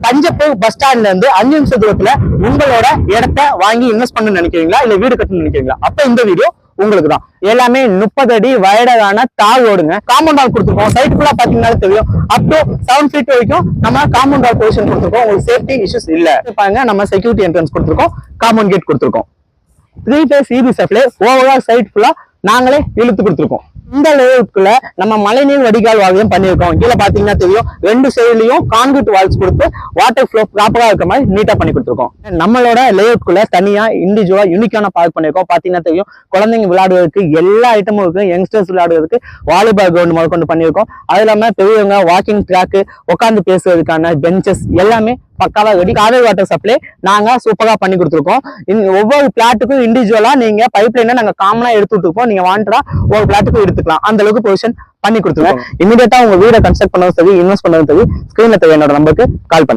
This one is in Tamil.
பஞ்சப்பூர் பஸ் ஸ்டாண்ட்ல இருந்து 5 நிமிஷ தூரத்துல உங்களோட இடத்த வாங்கி இன்வெஸ்ட் பண்ணணும்னு நினைக்கிறீங்களா இல்ல வீடு கட்டணும்னு நினைக்கிறீங்களா? அப்ப இந்த வீடியோ உங்களுக்கு தான். எல்லாமே 30 அடி வயடான தாழ் ஓடுங்க. காம்பவுண்ட் வால் கொடுத்துருக்கோம். சைட்டுக்குள்ள பாத்தீங்கன்னா தெரியும், அப் டு 7 ஃபீட் வரைக்கும் நம்ம காம்பவுண்ட் வால் பொசிஷன் கொடுத்துருக்கோம். உங்களுக்கு சேஃப்டி இஷ்யூஸ் இல்ல. பாருங்க, நம்ம செக்யூரிட்டி என்ட்ரன்ஸ் கொடுத்துருக்கோம், காம்பவுண்ட் கேட் கொடுத்துருக்கோம். 3 phase EB supply overall site ஃபுல்லா நாங்களே இழுத்து கொடுத்துருக்கோம். இந்த லேஅவுட்குள்ள நம்ம மழைநீர் வடிகால் வால்வும் பண்ணியிருக்கோம். கீழே பாத்தீங்கன்னா தெரியும், 2 சைட்லயும் கான்கிரீட் வால்ஸ் கொடுத்து வாட்டர் ஃப்ளோ ப்ராப்பரா இருக்க மாதிரி நீட்டா பண்ணி கொடுத்துருக்கோம். நம்மளோட லேஅவுட்குள்ள தனியா இண்டிவிஜுவலா யூனிக்கான பார்க் பண்ணிருக்கோம். பாத்தீங்கன்னா தெரியும், குழந்தைங்க விளையாடுறதுக்கு எல்லா ஐட்டமும் இருக்கு. யங்ஸ்டர்ஸ் விளையாடுறதுக்கு வாலிபால் கிரவுண்ட் முதல் கொண்டு பண்ணியிருக்கோம். அது இல்லாம பெரியவங்க வாக்கிங் ட்ராக், உட்காந்து பேசுறதுக்கான பெஞ்சஸ் எல்லாமே பக்காவா ரெடி. காவேரி வாட்டர் சப்ளை நாங்க சூப்பரா பண்ணி கொடுத்துருக்கோம். ஒவ்வொரு பிளாட்டுக்கும் இண்டிவிஜுவலா நீங்க பைப் லைனை நாங்க காமனா எடுத்துட்டு இருக்கோம். நீங்க வாண்டா ஒரு பிளாட்டுக்கும் எடுத்துக்கலாம். அந்த அளவுக்கு பொசிஷன் பண்ணி கொடுத்துருக்கோம். இமீடியட்டா உங்க வீடை கன்ஸ்ட்ரக்ட் பண்ணவும் சரி, இன்வெஸ்ட் பண்ணவும் சரி, ஸ்கிரீன்ல என்னோட நம்பருக்கு கால் பண்ணுங்க.